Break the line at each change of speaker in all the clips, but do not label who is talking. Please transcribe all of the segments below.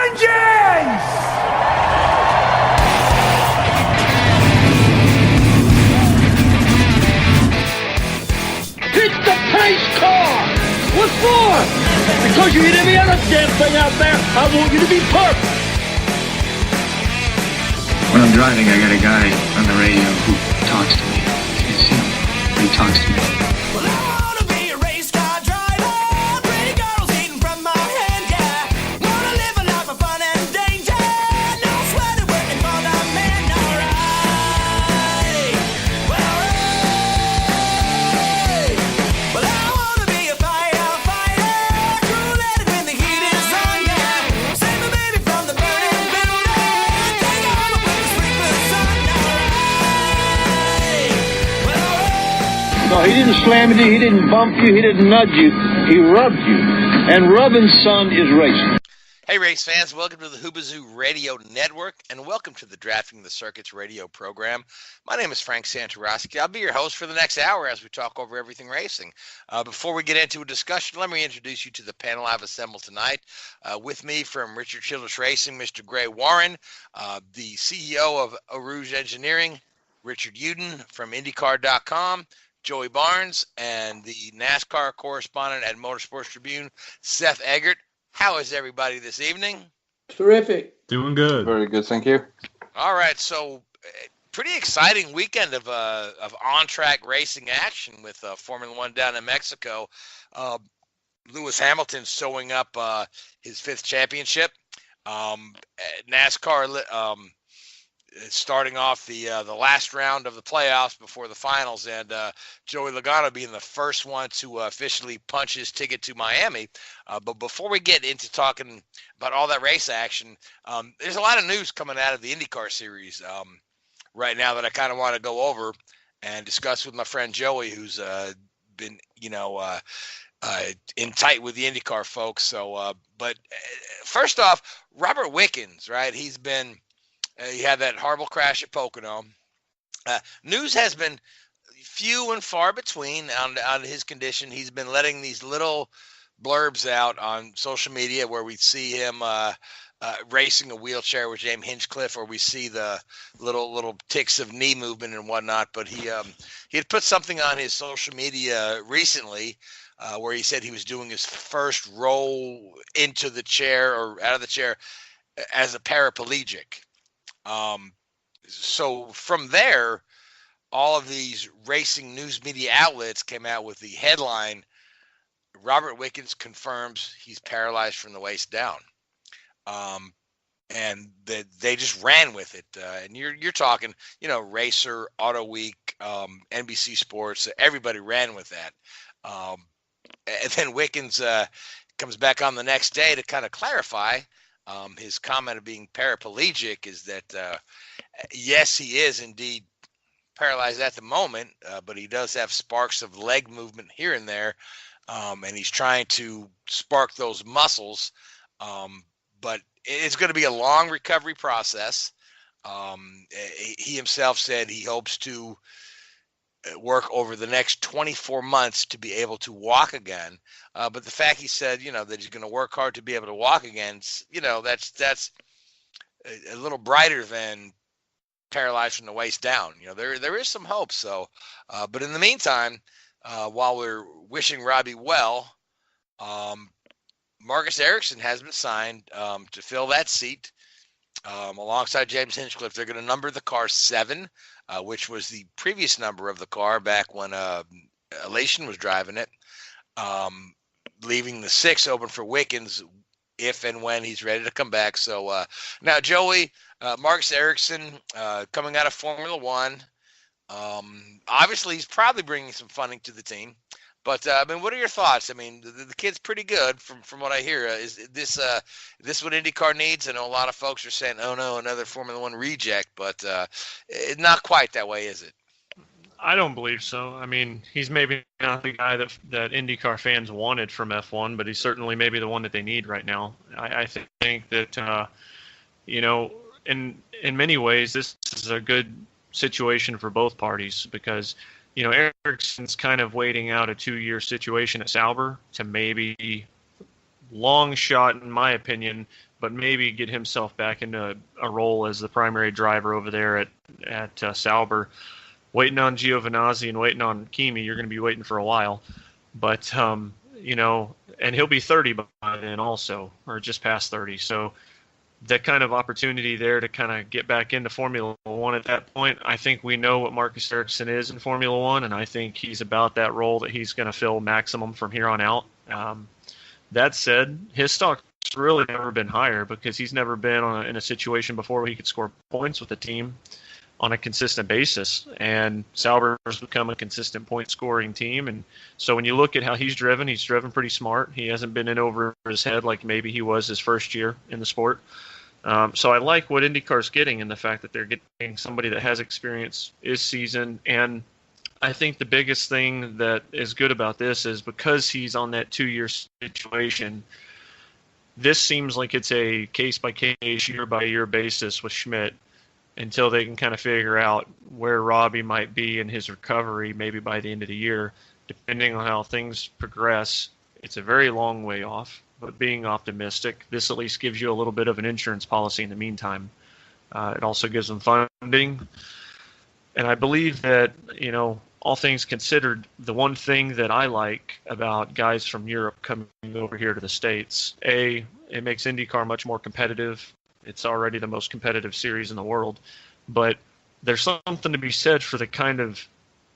Vengeance!
Hit the pace car! What for? Because you hit every other damn thing out there. I want you to be perfect.
When I'm driving, I got a guy on the radio who talks to me. It's him. He talks to me.
Well, I wanna be a race car driver. Pretty girls eating from my hand, yeah. Wanna live a life of fun and danger. No sweat working for the man, alright. Well, I wanna be a firefighter. Cool-headed when the heat is on, yeah. Save my baby from the burning building. Take all the way to sprinklers on, alright.
No, he didn't slam you, he didn't bump you, he didn't nudge you. He rubbed you. And rubbing, son, is racing.
Hey, race fans, welcome to the Hoobazoo Radio Network, and welcome to the Drafting the Circuits radio program. My name is Frank Santoroski. I'll be your host for the next hour as we talk over everything racing. Before we get into a discussion, let me introduce you to the panel I've assembled tonight. With me from Richard Childress Racing, Mr. Gray Warren, the CEO of Eau Rouge Engineering, Richard Youden from Indycar.com, Joey Barnes, and the NASCAR correspondent at Motorsports Tribune, Seth Eggert. How is everybody this evening?
Terrific.
Doing good.
Very good, thank you.
All right, so pretty exciting weekend of on-track racing action with Formula One down in Mexico. Lewis Hamilton sewing up his fifth championship. NASCAR starting off the last round of the playoffs before the finals, and Joey Logano being the first one to officially punch his ticket to Miami. But before we get into talking about all that race action, there's a lot of news coming out of the IndyCar series right now that I kind of want to go over and discuss with my friend Joey, who's been, in tight with the IndyCar folks. So, but first off, Robert Wickens, right? He's been he had that horrible crash at Pocono. News has been few and far between on his condition. He's been letting these little blurbs out on social media where we see him racing a wheelchair with James Hinchcliffe, or we see the little ticks of knee movement and whatnot. But he had put something on his social media recently where he said he was doing his first roll into the chair or out of the chair as a paraplegic. So from there, all of these racing news media outlets came out with the headline, Robert Wickens confirms he's paralyzed from the waist down. And they just ran with it. And you're talking, Racer, Auto Week, NBC Sports, everybody ran with that. And then Wickens comes back on the next day to kind of clarify. His comment of being paraplegic is that, yes, he is indeed paralyzed at the moment, but he does have sparks of leg movement here and there, and he's trying to spark those muscles. But it's going to be a long recovery process. He himself said he hopes to work over the next 24 months to be able to walk again. But the fact he said, that he's going to work hard to be able to walk again, that's a little brighter than paralyzed from the waist down. There is some hope. So, but in the meantime, while we're wishing Robbie well, Marcus Ericsson has been signed to fill that seat alongside James Hinchcliffe. They're going to number the car 7. Which was the previous number of the car back when Elation was driving it, leaving the 6 open for Wickens if and when he's ready to come back. So now, Joey, Marcus Ericsson coming out of Formula One, obviously he's probably bringing some funding to the team. But what are your thoughts? The kid's pretty good from what I hear. Is this what IndyCar needs? I know a lot of folks are saying, "Oh no, another Formula One reject," but it's not quite that way, is it?
I don't believe so. He's maybe not the guy that IndyCar fans wanted from F1, but he's certainly maybe the one that they need right now. I think that in many ways this is a good situation for both parties because. Ericsson's kind of waiting out a 2-year situation at Sauber to maybe long shot, in my opinion, but maybe get himself back into a role as the primary driver over there at Sauber. Waiting on Giovinazzi and waiting on Kimi, you're going to be waiting for a while. But, you know, and he'll be 30 by then also, or just past 30. So that kind of opportunity there to kind of get back into Formula One at that point, I think we know what Marcus Ericsson is in Formula One, and I think he's about that role that he's going to fill maximum from here on out. That said, his stock's really never been higher because he's never been in a situation before where he could score points with the team on a consistent basis, and Sauber has become a consistent point-scoring team. And so when you look at how he's driven pretty smart. He hasn't been in over his head like maybe he was his first year in the sport. So I like what IndyCar's getting in the fact that they're getting somebody that has experience, is seasoned, and I think the biggest thing that is good about this is because he's on that 2-year situation, this seems like it's a case-by-case, year-by-year basis with Schmidt until they can kind of figure out where Robbie might be in his recovery maybe by the end of the year. Depending on how things progress, it's a very long way off, but being optimistic, this at least gives you a little bit of an insurance policy in the meantime. It also gives them funding. And I believe that, you know, all things considered, the one thing that I like about guys from Europe coming over here to the States, it makes IndyCar much more competitive. It's already the most competitive series in the world. But there's something to be said for the kind of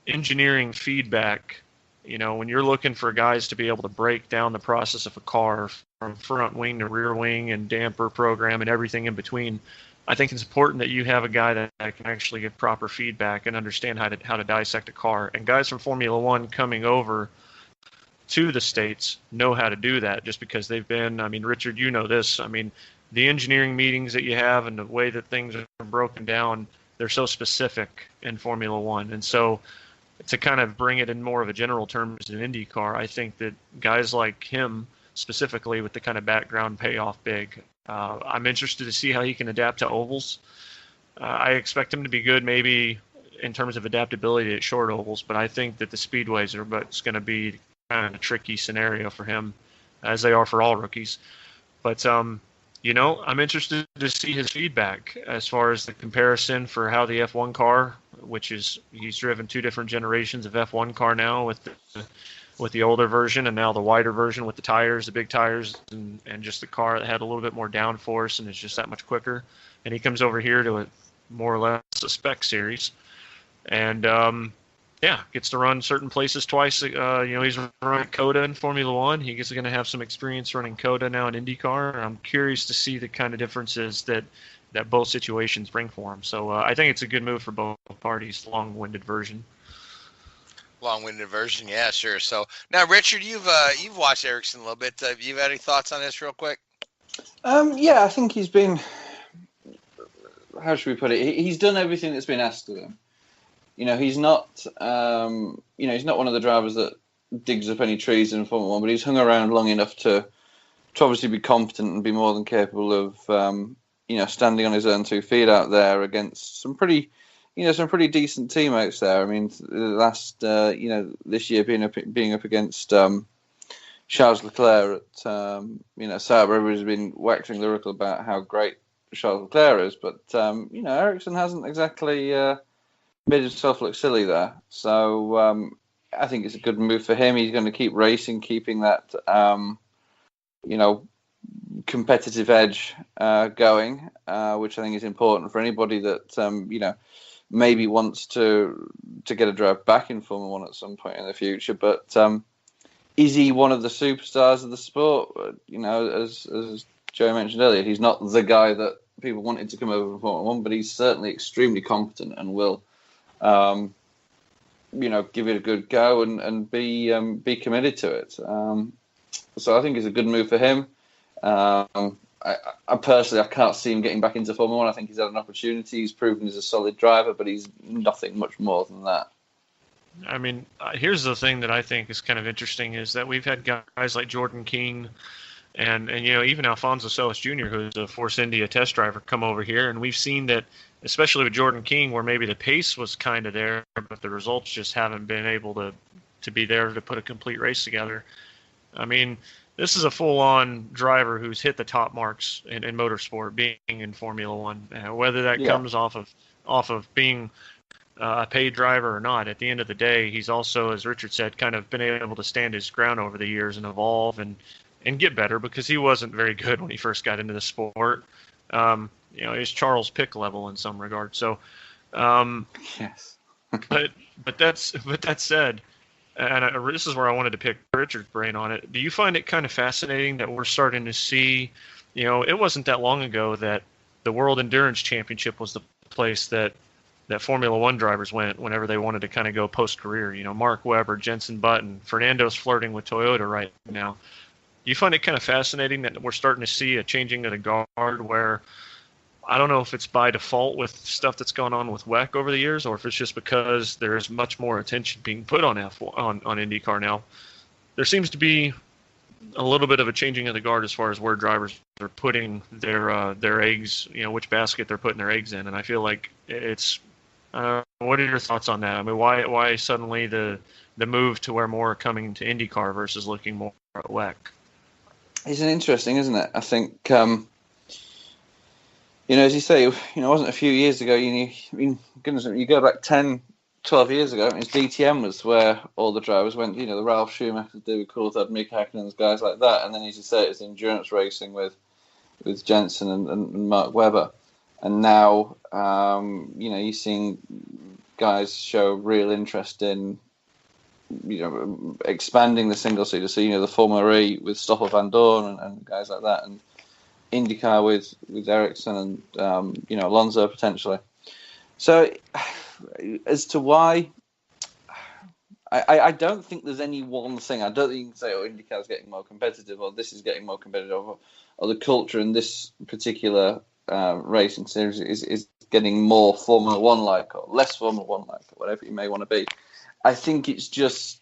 engineering feedback. You know, when you're looking for guys to be able to break down the process of a car from front wing to rear wing and damper program and everything in between, I think it's important that you have a guy that can actually give proper feedback and understand how to dissect a car. And guys from Formula One coming over to the States know how to do that just because they've been, I mean, Richard, you know this. I mean, the engineering meetings that you have and the way that things are broken down, they're so specific in Formula One. And so to kind of bring it in more of a general terms in IndyCar, I think that guys like him specifically with the kind of background pay off big. I'm interested to see how he can adapt to ovals. I expect him to be good maybe in terms of adaptability at short ovals, but I think that the speedways are what's going to be kind of a tricky scenario for him, as they are for all rookies. But, you know, I'm interested to see his feedback as far as the comparison for how the F1 car, which is he's driven 2 different generations of F1 car now with the older version and now the wider version with the tires, the big tires, and just the car that had a little bit more downforce and is just that much quicker. And he comes over here to a more or less a spec series. And, gets to run certain places twice. You know, he's running COTA in Formula One. He's going to have some experience running COTA now in IndyCar. I'm curious to see the kind of differences that both situations bring for him. So I think it's a good move for both parties, long-winded version.
Long-winded version, yeah, sure. So now, Richard, you've watched Ericsson a little bit. Have you had any thoughts on this real quick?
Yeah, I think he's been, how should we put it? He's done everything that's been asked of him. You know, he's not, he's not one of the drivers that digs up any trees in Formula One, but he's hung around long enough to obviously be competent and be more than capable of, standing on his own 2 feet out there against some pretty decent teammates there. I mean, last, this year being up against Charles Leclerc at, Sauber, everybody's been waxing lyrical about how great Charles Leclerc is, but, Ericsson hasn't exactly made himself look silly there. So I think it's a good move for him. He's going to keep racing, keeping that, competitive edge going, which I think is important for anybody that, maybe wants to get a drive back in Formula One at some point in the future. But is he one of the superstars of the sport? As Joe mentioned earlier, he's not the guy that people wanted to come over from Formula One, but he's certainly extremely competent and will, give it a good go and be committed to it. So I think it's a good move for him. I personally, I can't see him getting back into Formula One. I think he's had an opportunity. He's proven he's a solid driver, but he's nothing much more than that.
I mean, here's the thing that I think is kind of interesting is that we've had guys like Jordan King and even Alfonso Solis Jr., who's a Force India test driver, come over here, and we've seen that, especially with Jordan King, where maybe the pace was kind of there, but the results just haven't been able to be there to put a complete race together. I mean, this is a full-on driver who's hit the top marks in motorsport, being in Formula One. Whether that comes off of being a paid driver or not, at the end of the day, he's also, as Richard said, kind of been able to stand his ground over the years and evolve and get better, because he wasn't very good when he first got into the sport. He's Charles Pick level in some regard. So,
yes.
but that said, and this is where I wanted to pick Richard's brain on it. Do you find it kind of fascinating that we're starting to see, it wasn't that long ago that the World Endurance Championship was the place that Formula One drivers went whenever they wanted to kind of go post-career. Mark Webber, Jenson Button, Fernando's flirting with Toyota right now. Do you find it kind of fascinating that we're starting to see a changing of the guard where, I don't know if it's by default with stuff that's gone on with WEC over the years, or if it's just because there's much more attention being put on on IndyCar now. There seems to be a little bit of a changing of the guard as far as where drivers are putting their eggs, which basket they're putting their eggs in, and I feel like it's. What are your thoughts on that? I mean, why suddenly the move to where more are coming to IndyCar versus looking more at WEC?
It's interesting, isn't it? I think. As you say, it wasn't a few years ago. Goodness, you go back 10, 12 years ago, DTM was where all the drivers went. The Ralph Schumacher, David Coulthard, Mick Hackenen's, guys like that. And then, as you say, it's endurance racing with Jensen and Mark Webber. And now, you're seeing guys show real interest in, expanding the single seater. So, the Formula E with Stoffel Van Dorn and guys like that, and IndyCar with Ericsson and Alonso potentially. So as to why, I don't think there's any one thing. I don't think you can say, IndyCar is getting more competitive, or this is getting more competitive, or the culture in this particular racing series is getting more Formula One like, or less Formula One like, or whatever you may want to be. I think it's just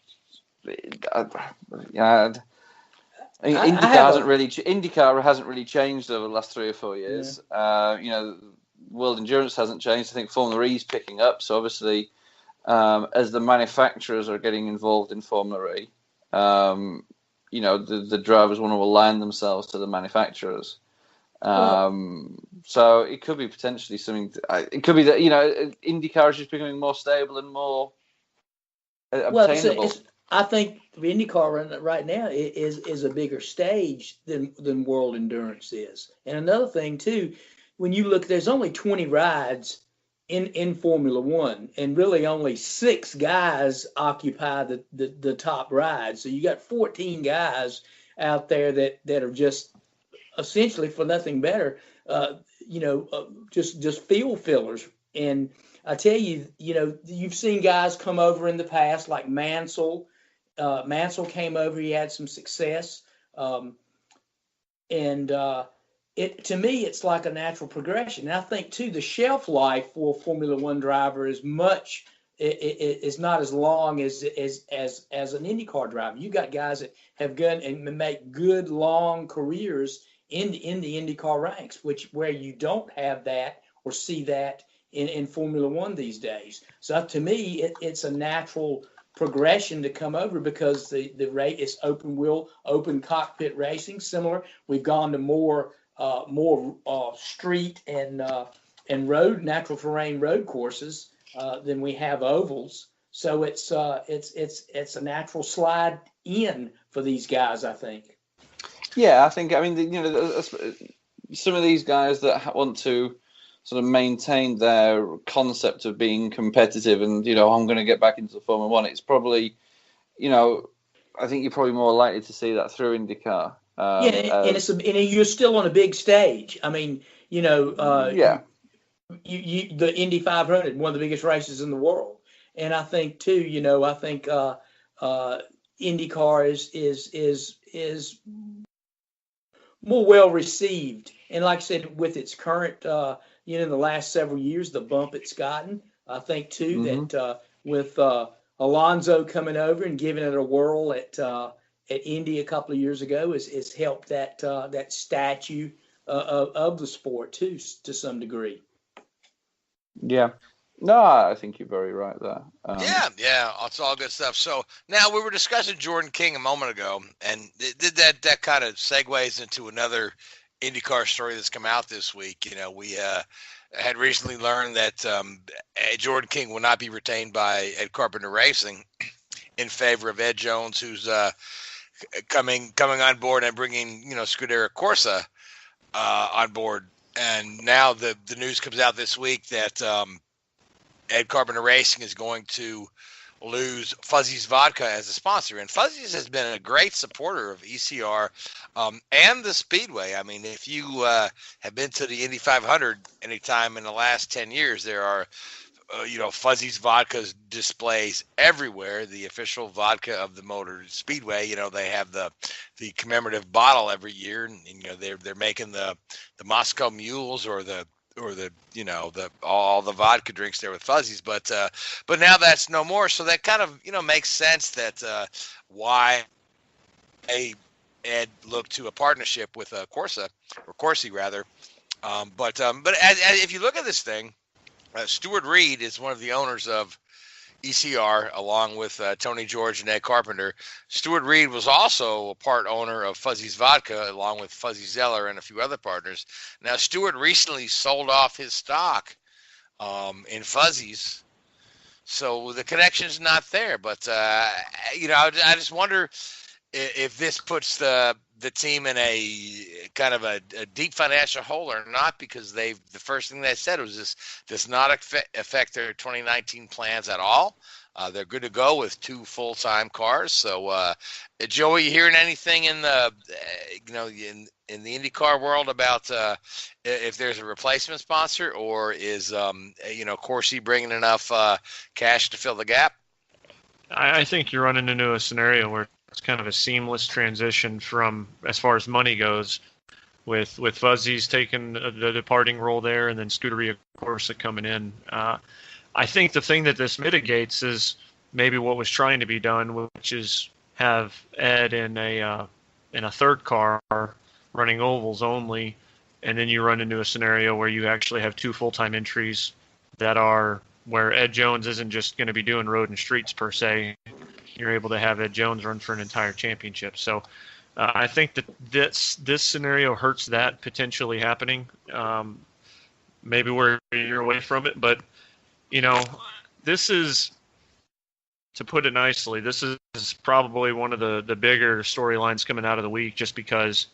IndyCar hasn't really changed over the last 3 or 4 years. Yeah. World Endurance hasn't changed. I think Formula E is picking up. So obviously, as the manufacturers are getting involved in Formula E, the drivers want to align themselves to the manufacturers. So it could be potentially something. It could be that IndyCar is just becoming more stable and more obtainable.
I think the IndyCar right now is a bigger stage than World Endurance is. And another thing too, when you look, there's only 20 rides in Formula One, and really only 6 guys occupy the top rides. So you got 14 guys out there that are just essentially for nothing better, just field fillers. And I tell you, you've seen guys come over in the past like Mansell. Mansell came over, he had some success. To me, it's like a natural progression. And I think too, the shelf life for a Formula One driver is is not as long as an IndyCar driver. You got guys that have gone and make good long careers in the IndyCar ranks, where you don't have that or see that in Formula One these days. So to me, it's a natural progression to come over, because the rate is open cockpit racing. Similar, we've gone to more street and road, natural terrain road courses than we have ovals. So it's a natural slide in for these guys, I think.
Yeah, I think. I mean, some of these guys that want to sort of maintain their concept of being competitive and, I'm going to get back into Formula One. It's probably, I think you're probably more likely to see that through IndyCar.
And you're still on a big stage. I mean, the Indy 500, one of the biggest races in the world. And I think too, IndyCar is more well received. And like I said, with its current, in the last several years, the bump it's gotten, I think too that with Alonso coming over and giving it a whirl at Indy a couple of years ago has helped that statue of the sport too, to some degree.
Yeah, No, I think you're very right there.
Yeah, it's all good stuff. So now we were discussing Jordan King a moment ago, and that kind of segues into another IndyCar story that's come out this week. You know, we had recently learned that Jordan King will not be retained by Ed Carpenter Racing in favor of Ed Jones, who's coming on board and bringing Scuderia Corsa on board. And now the news comes out this week that Ed Carpenter Racing is going to lose Fuzzy's Vodka as a sponsor. And Fuzzy's has been a great supporter of ECR and the Speedway. I mean, if you have been to the Indy 500 anytime in the last 10 years, there are, Fuzzy's Vodka's displays everywhere. The official vodka of the Motor Speedway, they have the commemorative bottle every year. And they're making the Moscow Mules or all the vodka drinks there with Fuzzies, but now that's no more. So that kind of makes sense that why Ed looked to a partnership with Corsa or Corsi rather. But as if you look at this thing, Stuart Reed is one of the owners of ECR, along with Tony George and Ed Carpenter. Stuart Reed was also a part owner of Fuzzy's Vodka, along with Fuzzy Zeller and a few other partners. Now, Stuart recently sold off his stock in Fuzzy's, so the connection's not there. But I just wonder if this puts the team in a kind of a deep financial hole or not, because the first thing they said was this does not affect their 2019 plans at all. They're good to go with 2 full-time cars. So, Joey, you hearing anything in the in the IndyCar world about if there's a replacement sponsor, or is Corsi bringing enough cash to fill the gap?
I think you're running into a scenario where it's kind of a seamless transition from, as far as money goes, with Fuzzy's taking the departing role there, and then Scuderia Corsa coming in. I think the thing that this mitigates is maybe what was trying to be done, which is have Ed in a third car running ovals only, and then you run into a scenario where you actually have 2 full-time entries that are where Ed Jones isn't just going to be doing road and streets per se. You're able to have Ed Jones run for an entire championship. So I think that this scenario hurts that potentially happening. Maybe we're a year away from it, but this is, to put it nicely, this is probably one of the bigger storylines coming out of the week, just because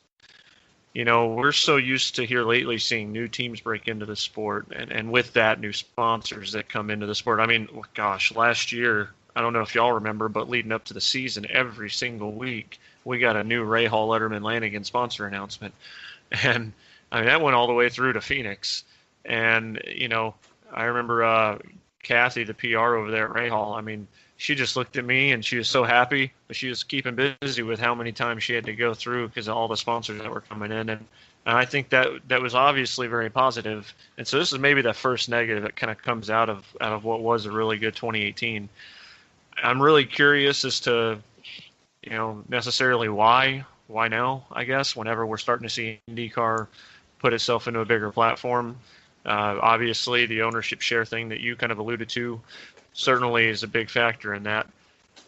we're so used to here lately seeing new teams break into the sport, and with that, new sponsors that come into the sport. I mean, gosh, last year, I don't know if y'all remember, but leading up to the season, every single week, we got a new Ray Hall, Letterman, Lanigan sponsor announcement. And, I mean, that went all the way through to Phoenix. And, I remember Kathy, the PR over there at Ray Hall, I mean, she just looked at me and she was so happy, but she was keeping busy with how many times she had to go through because of all the sponsors that were coming in. And I think that was obviously very positive. And so this is maybe the first negative that kind of comes out of what was a really good 2018. I'm really curious as to, necessarily why now, I guess, whenever we're starting to see IndyCar put itself into a bigger platform. Obviously, the ownership share thing that you kind of alluded to certainly is a big factor in that.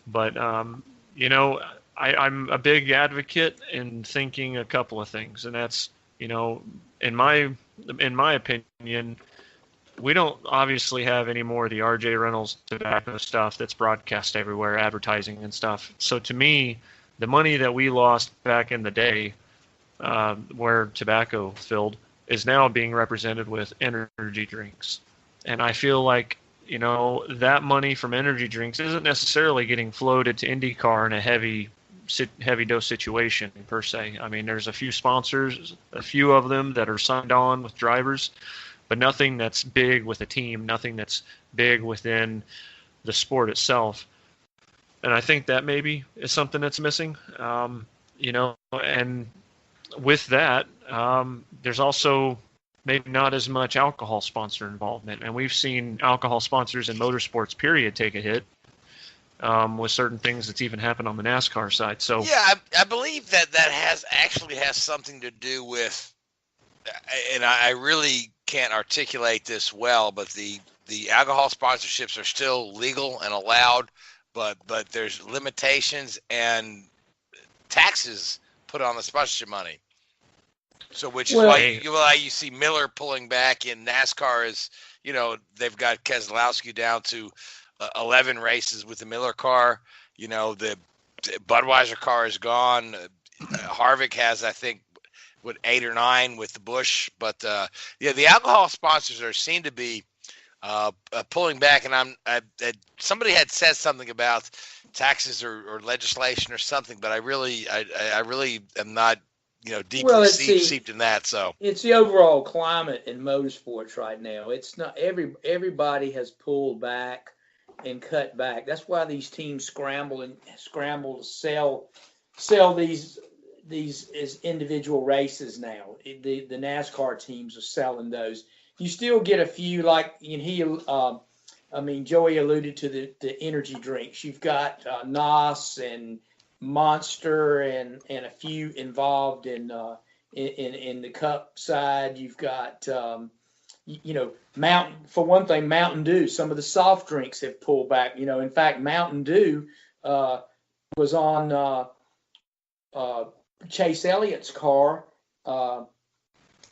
But, I'm a big advocate in thinking a couple of things, and that's, in my opinion, we don't obviously have any more of the RJ Reynolds tobacco stuff that's broadcast everywhere, advertising and stuff. So to me, the money that we lost back in the day, where tobacco filled, is now being represented with energy drinks. And I feel like, that money from energy drinks isn't necessarily getting floated to IndyCar in a heavy dose situation per se. I mean, there's a few sponsors, a few of them that are signed on with drivers, but nothing that's big with a team, nothing that's big within the sport itself. And I think that maybe is something that's missing, and with that, there's also maybe not as much alcohol sponsor involvement. And we've seen alcohol sponsors in motorsports, period, take a hit with certain things that's even happened on the NASCAR side. So
yeah, I believe that has something to do with, and I really can't articulate this well, but the the alcohol sponsorships are still legal and allowed, but there's limitations and taxes put on the sponsorship money. So which is why you see Miller pulling back in NASCAR is, they've got Keselowski down to 11 races with the Miller car. The Budweiser car is gone. Harvick has, I think, 8 or 9 with the Busch. But the alcohol sponsors seem to be pulling back. And somebody had said something about taxes or legislation or something, but I really am not deeply steeped in that. So
it's the overall climate in motorsports right now. It's not everybody has pulled back and cut back. That's why these teams scramble to sell these as individual races now. The NASCAR teams are selling those. You still get a few, like Joey alluded to the energy drinks. You've got NOS and Monster and a few involved in the Cup side. You've got Mountain Dew. Some of the soft drinks have pulled back. In fact, Mountain Dew was on Chase Elliott's car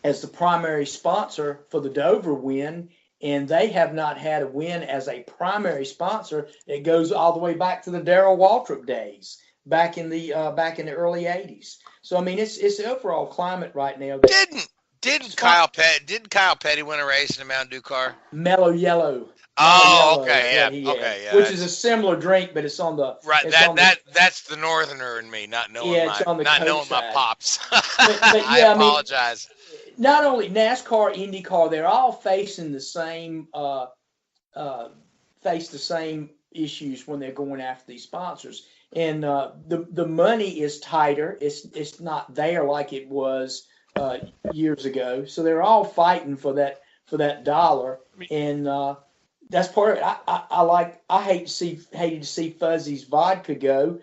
as the primary sponsor for the Dover win, and they have not had a win as a primary sponsor. It goes all the way back to the Darrell Waltrip days, back in the early '80s. So it's the overall climate right now.
Didn't Kyle Petty win a race in a Mountain Dew car?
Mellow Yellow.
Okay, yeah.
Which is a similar drink, but it's on the
right. That's the northerner in me, not knowing my pops. But I apologize.
Not only NASCAR, IndyCar, they're all facing the same issues when they're going after these sponsors, and the money is tighter. It's not there like it was years ago. So they're all fighting for that dollar, and that's part of it. I hated to see Fuzzy's Vodka go,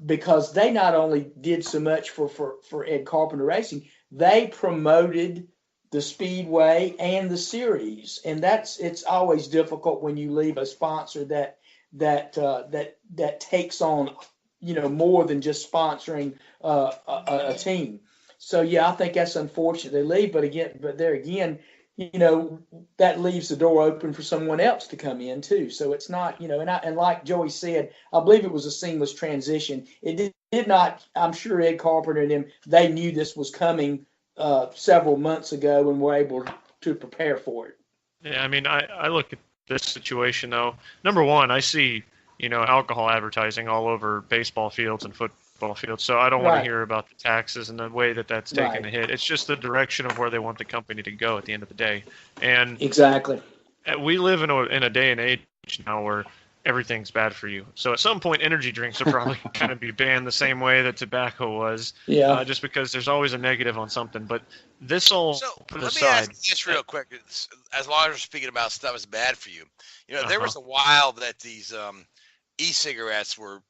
because they not only did so much for Ed Carpenter Racing, they promoted the Speedway and the series, and it's always difficult when you leave a sponsor that takes on more than just sponsoring a team. So I think that's unfortunate they leave, but there again, that leaves the door open for someone else to come in too. So it's not, and like Joey said, I believe it was a seamless transition. It did not. I'm sure Ed Carpenter and them, they knew this was coming several months ago and were able to prepare for it.
Yeah, I look at this situation though. Number one, I see alcohol advertising all over baseball fields and football fields, so I don't want to hear about the taxes and the way that's taking a hit. It's just the direction of where they want the company to go at the end of the day. And
exactly,
we live in a day and age now where everything's bad for you. So at some point, energy drinks are probably going to be banned the same way that tobacco was. Yeah. Just because there's always a negative on something. But this all put aside.
Let me ask you this real quick. As long as we're speaking about stuff that's bad for you, there was a while that these e-cigarettes were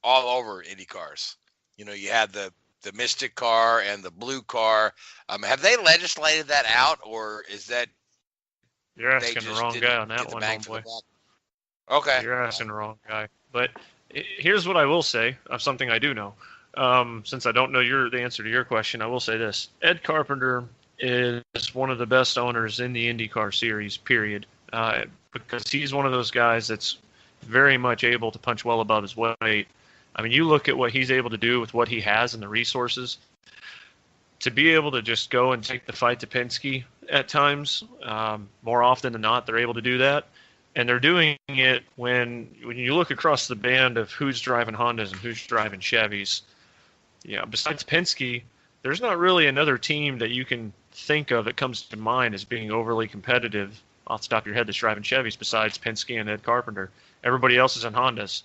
all over IndyCars. You had the Mystic car and the blue car. Have they legislated that out, or is that
you're asking the wrong guy on that one, homeboy?
Okay,
you're asking the wrong guy. But here's what I will say of something I do know. Since I don't know the answer to your question, I will say this: Ed Carpenter is one of the best owners in the IndyCar series, period. Because he's one of those guys that's very much able to punch well above his weight. You look at what he's able to do with what he has and the resources. To be able to just go and take the fight to Penske at times, more often than not, they're able to do that. And they're doing it when you look across the band of who's driving Hondas and who's driving Chevys. Besides Penske, there's not really another team that you can think of that comes to mind as being overly competitive off the top of your head that's driving Chevys besides Penske and Ed Carpenter. Everybody else is in Hondas.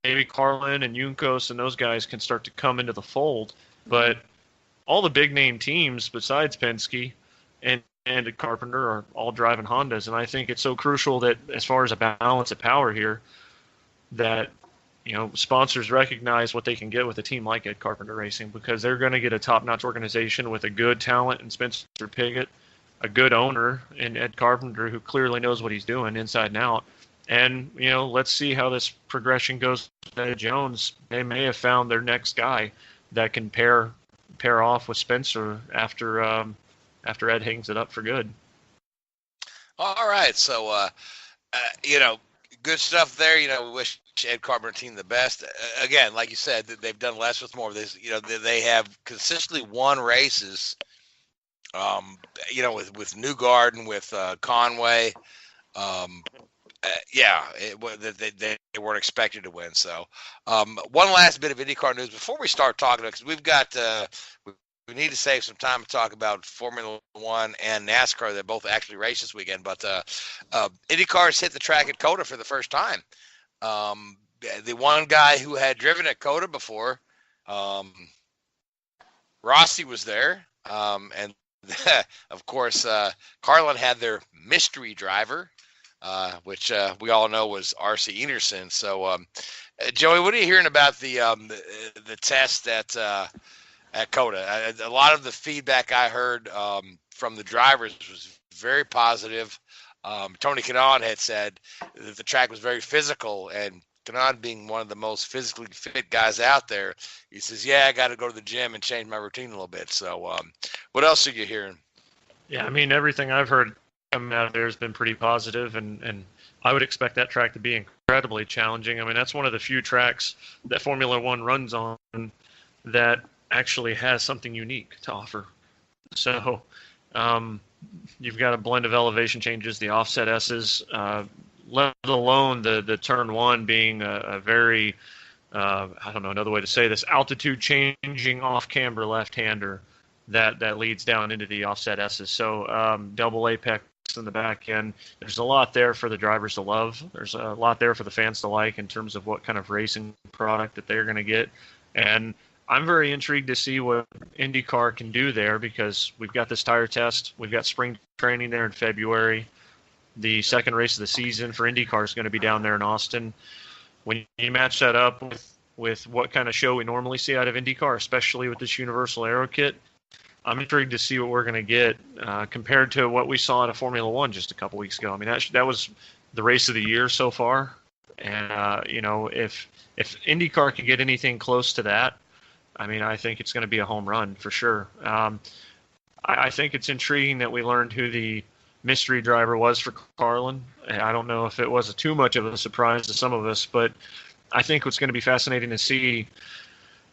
Maybe Carlin and Juncos and those guys can start to come into the fold, but all the big name teams besides Penske and Carpenter are all driving Hondas, and I think it's so crucial that as far as a balance of power here, that sponsors recognize what they can get with a team like Ed Carpenter Racing, because they're going to get a top-notch organization with a good talent in Spencer Pigot, a good owner in Ed Carpenter who clearly knows what he's doing inside and out. And, let's see how this progression goes with Ed Jones. They may have found their next guy that can pair off with Spencer after Ed hangs it up for good.
All right. So, good stuff there. We wish Ed Carpenter team the best. Again, like you said, they've done less with more of this. They have consistently won races, with Newgarden, with Conway. They weren't expected to win. So, one last bit of IndyCar news before we start talking, because we've got we need to save some time to talk about Formula One and NASCAR that both actually race this weekend. But IndyCar's hit the track at COTA for the first time. The one guy who had driven at COTA before, Rossi, was there, and of course, Carlin had their mystery driver. Which we all know was R.C. Enerson. So, Joey, what are you hearing about the test at COTA? A lot of the feedback I heard from the drivers was very positive. Tony Kanaan had said that the track was very physical, and Kanaan being one of the most physically fit guys out there, he says, "Yeah, I got to go to the gym and change my routine a little bit." So, what else are you hearing?
Yeah, I mean, everything I've heard coming out of there has been pretty positive, and I would expect that track to be incredibly challenging. I mean, that's one of the few tracks that Formula One runs on that actually has something unique to offer. So you've got a blend of elevation changes, the offset S's, let alone the turn one being a very, I don't know another way to say this, altitude changing off-camber left-hander that leads down into the offset S's. So double apex in the back end. There's a lot there for the drivers to love. There's a lot there for the fans to like in terms of what kind of racing product that they're going to get. And I'm very intrigued to see what IndyCar can do there, because we've got this tire test. We've got spring training there in February. The second race of the season for IndyCar is going to be down there in Austin. When you match that up with what kind of show we normally see out of IndyCar, especially with this Universal Aero Kit, I'm intrigued to see what we're going to get compared to what we saw at a Formula One just a couple weeks ago. I mean, that was the race of the year so far. And, if IndyCar can get anything close to that, I mean, I think it's going to be a home run for sure. I think it's intriguing that we learned who the mystery driver was for Carlin. I don't know if it was too much of a surprise to some of us, but I think what's going to be fascinating to see,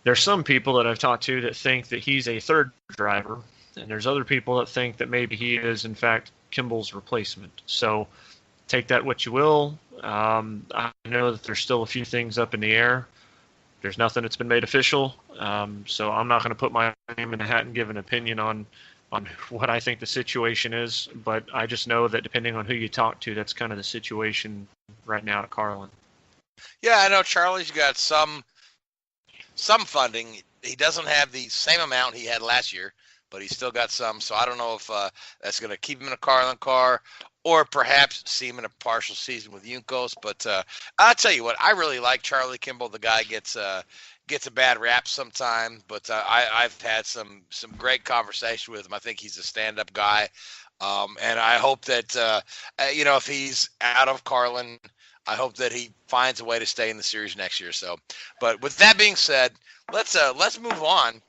there's some people that I've talked to that think that he's a third driver, and there's other people that think that maybe he is, in fact, Kimball's replacement. So take that what you will. I know that there's still a few things up in the air. There's nothing that's been made official, so I'm not going to put my name in the hat and give an opinion on what I think the situation is, but I just know that depending on who you talk to, that's kind of the situation right now at Carlin.
Yeah, I know Charlie's got some funding. He doesn't have the same amount he had last year, but he's still got some. So I don't know if that's going to keep him in a Carlin car or perhaps see him in a partial season with Juncos. But I'll tell you what, I really like Charlie Kimball. The guy gets a bad rap sometimes, but I've had some great conversation with him. I think he's a stand-up guy. And I hope that, if he's out of Carlin, I hope that he finds a way to stay in the series next year. So, but with that being said, let's move on.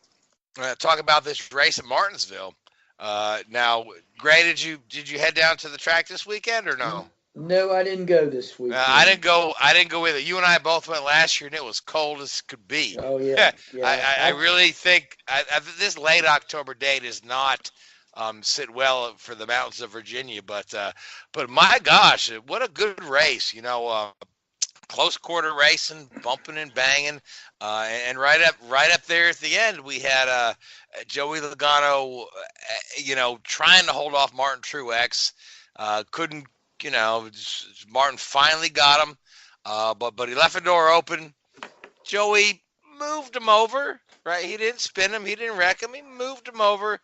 Talk about this race at Martinsville. Now, Gray, did you head down to the track this weekend or no?
No, I didn't go this weekend.
I didn't go either. You and I both went last year, and it was cold as could be.
Oh yeah.
I really think this late October date is not sit well for the mountains of Virginia, but my gosh, what a good race! Close quarter racing, bumping and banging, and right up there at the end, we had Joey Logano, trying to hold off Martin Truex, couldn't. Martin finally got him, but he left the door open. Joey moved him over, right? He didn't spin him. He didn't wreck him. He moved him over.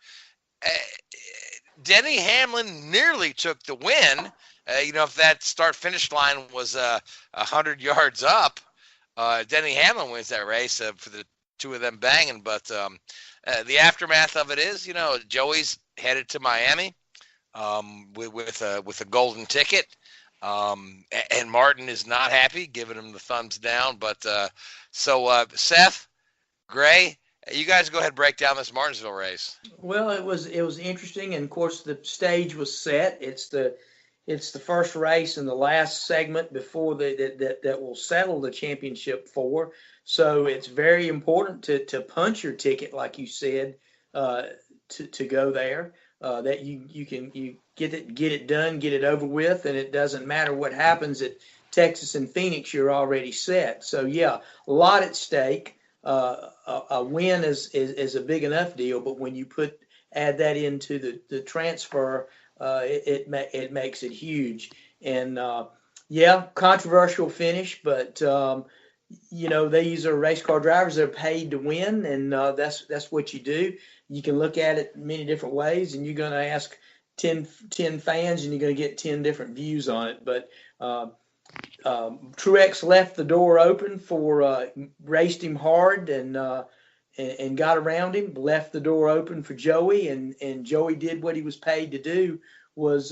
Denny Hamlin nearly took the win. If that start-finish line was 100 yards up, Denny Hamlin wins that race for the two of them banging. But the aftermath of it is, Joey's headed to Miami. with a golden ticket. And Martin is not happy, giving him the thumbs down. But so Seth, Gray, you guys go ahead and break down this Martinsville race.
Well, it was interesting, and of course the stage was set. It's the first race and the last segment before that will settle the championship four. So it's very important to punch your ticket, like you said, to go there. That you get it done, get it over with, and it doesn't matter what happens at Texas and Phoenix. You're already set. So yeah, a lot at stake. A win is a big enough deal, but when you add that into the transfer, it makes it huge. And yeah, controversial finish, but these are race car drivers that are paid to win, and that's what you do. You can look at it many different ways, and you're going to ask 10 fans, and you're going to get 10 different views on it. But Truex left the door open for raced him hard and got around him, left the door open for Joey, and Joey did what he was paid to do, was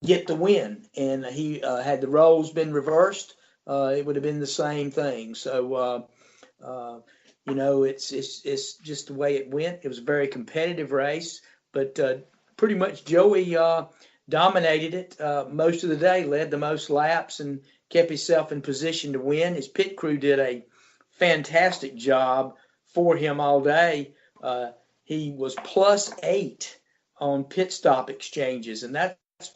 get the win. And he had the roles been reversed, it would have been the same thing. So it's just the way it went. It was a very competitive race, but pretty much Joey dominated it most of the day, led the most laps, and kept himself in position to win. His pit crew did a fantastic job for him all day. He was +8 on pit stop exchanges, and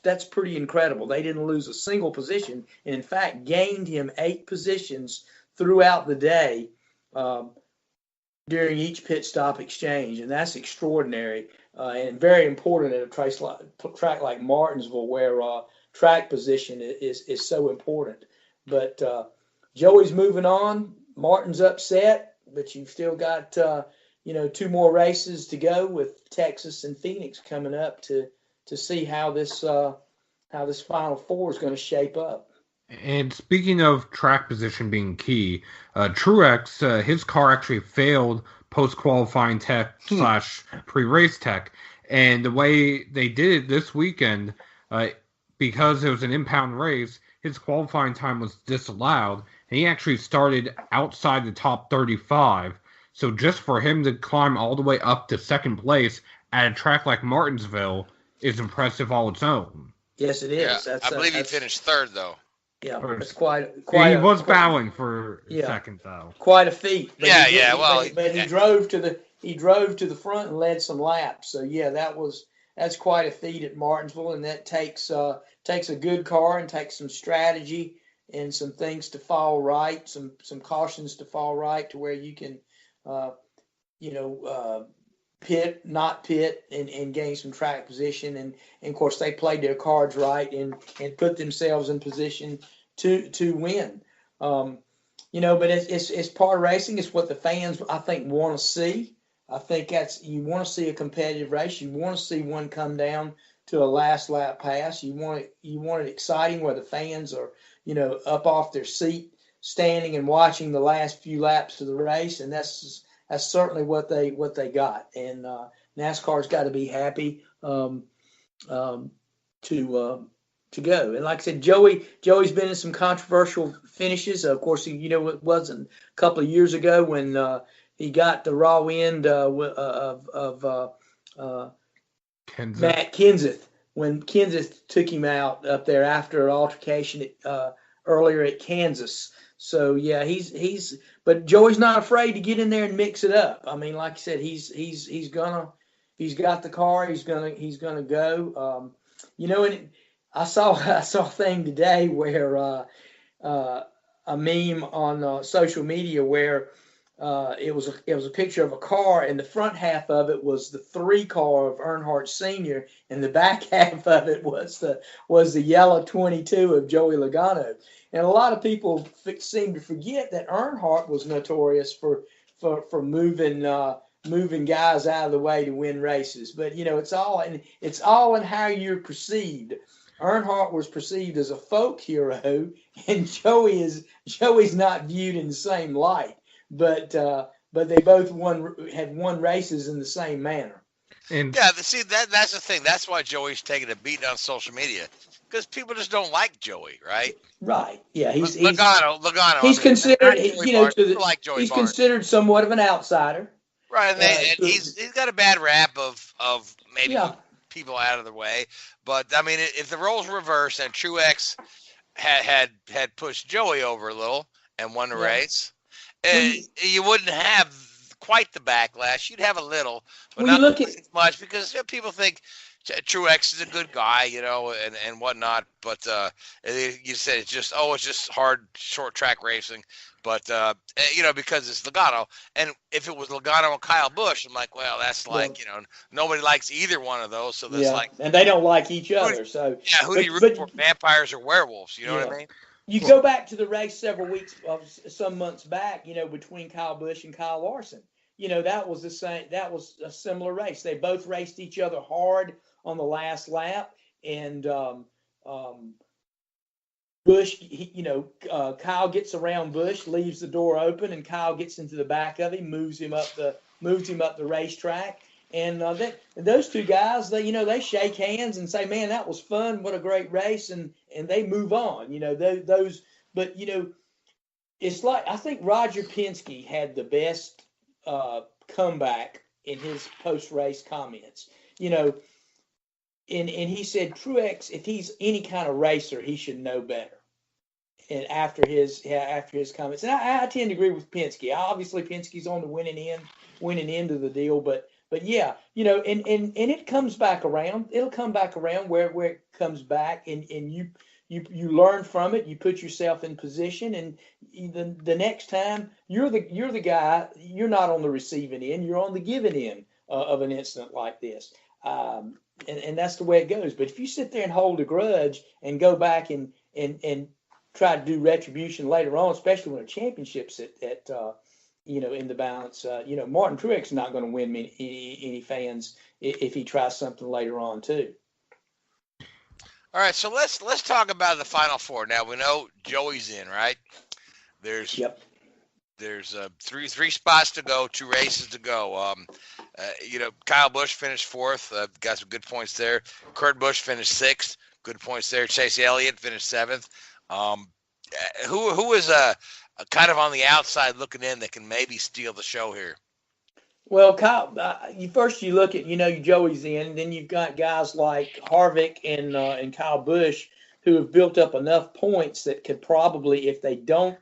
that's pretty incredible. They didn't lose a single position, and in fact gained him 8 positions throughout the day during each pit stop exchange, and that's extraordinary. And very important at a track like Martinsville, where track position is so important. But Joey's moving on. Martin's upset, but you've still got 2 more races to go with Texas and Phoenix coming up to see how this Final Four is going to shape up.
And speaking of track position being key, Truex, his car actually failed post-qualifying tech / pre-race tech. And the way they did it this weekend, because it was an impound race, his qualifying time was disallowed. And he actually started outside the top 35. So just for him to climb all the way up to second place at a track like Martinsville is impressive all its own.
Yes, it is.
Yeah, I believe he finished third, though.
Yeah, it's quite.
He was battling for second, though.
Quite a feat. But
he
drove to the front and led some laps. So yeah, that's quite a feat at Martinsville, and that takes a good car and takes some strategy and some things to fall right, some cautions to fall right, to where you can, pit, not pit, and gain some track position. And of course, they played their cards right and put themselves in position to win. But it's part of racing. It's what the fans, I think, want to see. I think you want to see a competitive race. You want to see one come down to a last lap pass. You want it exciting, where the fans are, up off their seat, standing and watching the last few laps of the race. And that's certainly what they got. And NASCAR's got to be happy to go. And like I said, Joey's been in some controversial finishes. Of course, it wasn't a couple of years ago when he got the raw end of Matt Kenseth, when Kenseth took him out up there after an altercation earlier at Kansas. So yeah, but Joey's not afraid to get in there and mix it up. I mean, like I said, he's got the car. He's gonna go. And I saw a thing today where a meme on social media where it was a picture of a car, and the front half of it was the 3 car of Earnhardt Sr., and the back half of it was the yellow 22 of Joey Logano. And a lot of people seem to forget that Earnhardt was notorious for moving guys out of the way to win races. But it's all in how you're perceived. Earnhardt was perceived as a folk hero, and Joey's not viewed in the same light. But they both had won races in the same manner.
And
Yeah, see that's the thing. That's why Joey's taking a beating on social media because people just don't like Joey, right?
Right. Yeah.
Logano.
He's
I mean,
considered,
not Joey
you know,
Barnes. People like Joey
he's
Barnes,
considered somewhat of an outsider.
right? And he's got a bad rap of maybe
Yeah.
people out of the way. But I mean, if the roles reverse and Truex had pushed Joey over a little and won the
Yeah.
race,
Well,
you wouldn't have quite the backlash. You'd have a little, but
Well, you
not
look at-
as much because people think Truex is a good guy, and whatnot. But you said it's just hard short track racing. But because it's Logano, and if it was Logano and Kyle Busch, I'm like, well, that's like nobody likes either one of those. So that's
yeah.
like,
And they don't like each other. So
yeah, who do you root for? Vampires or werewolves? You know what I mean?
You go back to the race several weeks, some months back, between Kyle Busch and Kyle Larson. That was the same. That was a similar race. They both raced each other hard on the last lap, and Busch, Kyle gets around Busch, leaves the door open, and Kyle gets into the back of him, moves him up the racetrack, and those two guys, they shake hands and say, "Man, that was fun. What a great race," and they move on. But it's like I think Roger Penske had the best comeback in his post-race comments. And he said Truex, if he's any kind of racer, he should know better. And after his comments, and I tend to agree with Penske. Obviously, Penske's on the winning end of the deal, but yeah, and it comes back around. It'll come back around where it comes back, and you learn from it. You put yourself in position, and the next time you're the guy. You're not on the receiving end. You're on the giving end of an incident like this. And that's the way it goes. But if you sit there and hold a grudge and go back and try to do retribution later on, especially when a championship's at in the balance, Martin Truex is not going to win any fans if he tries something later on too.
All right, so let's talk about the Final Four. Now we know Joey's in, right? There's three spots to go, 2 races to go. Kyle Busch finished 4th, got some good points there. Kurt Busch finished 6th, good points there. Chase Elliott finished 7th. Who is kind of on the outside looking in that can maybe steal the show here?
Well, Kyle, you look at Joey's in, and then you've got guys like Harvick and Kyle Busch who have built up enough points that could probably, if they don't,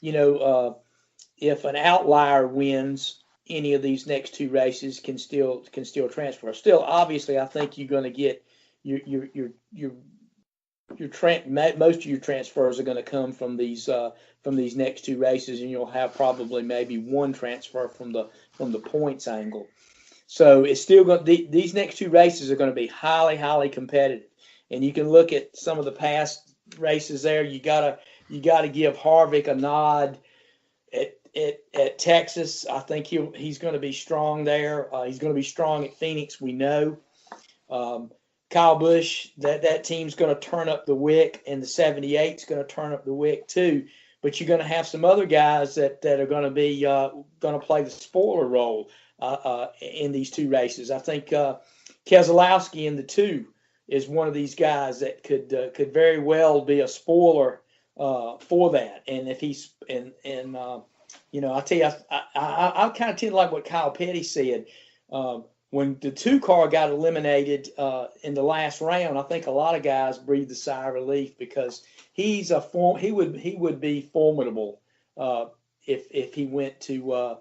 if an outlier wins any of these next 2 races, can still transfer. Still, obviously, I think you're going to get most of your transfers are going to come from these next 2 races, and you'll have probably maybe 1 transfer from the points angle. So it's still going. These next 2 races are going to be highly, highly competitive, and you can look at some of the past races there. You gotta give Harvick a nod at Texas. I think he's going to be strong there. He's going to be strong at Phoenix. We know. Kyle Busch, that team's going to turn up the wick, and the 78's going to turn up the wick too. But you're going to have some other guys that are going to be going to play the spoiler role in these 2 races. I think Keselowski in the 2 is one of these guys that could very well be a spoiler for that. And if he's I tell you, I kind of tend to like what Kyle Petty said. When the 2 car got eliminated in the last round, I think a lot of guys breathed a sigh of relief because he would be formidable if he went to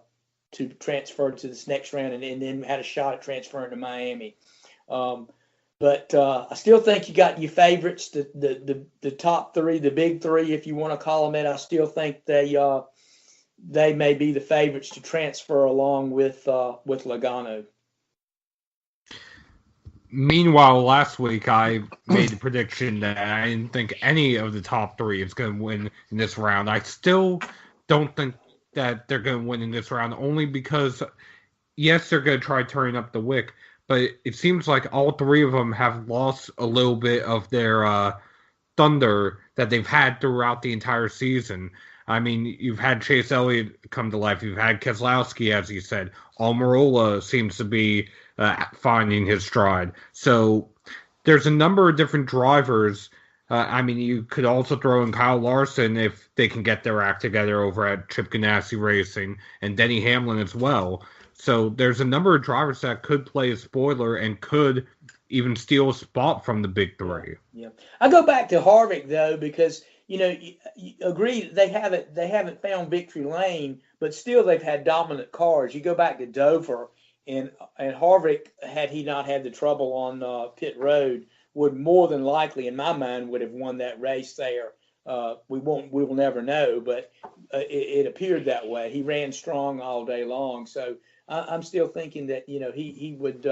transfer to this next round and then had a shot at transferring to Miami. But I still think you got your favorites, the top 3, the big 3, if you want to call them it. I still think they may be the favorites to transfer along with Logano.
Meanwhile, last week I made the prediction that I didn't think any of the top 3 is going to win in this round. I still don't think that they're going to win in this round, only because, yes, they're going to try turning up the wick, but it seems like all 3 of them have lost a little bit of their thunder that they've had throughout the entire season. I mean, you've had Chase Elliott come to life. You've had Keselowski, as you said. Almirola seems to be finding his stride. So there's a number of different drivers. I mean, you could also throw in Kyle Larson if they can get their act together over at Chip Ganassi Racing, and Denny Hamlin as well. So there's a number of drivers that could play a spoiler and could even steal a spot from the big three.
Yeah, I go back to Harvick though, because you agree they haven't found victory lane, but still they've had dominant cars. You go back to Dover, and Harvick, had he not had the trouble on pit road, would more than likely, in my mind, would have won that race there. We will never know, but it appeared that way. He ran strong all day long, so I'm still thinking that he would.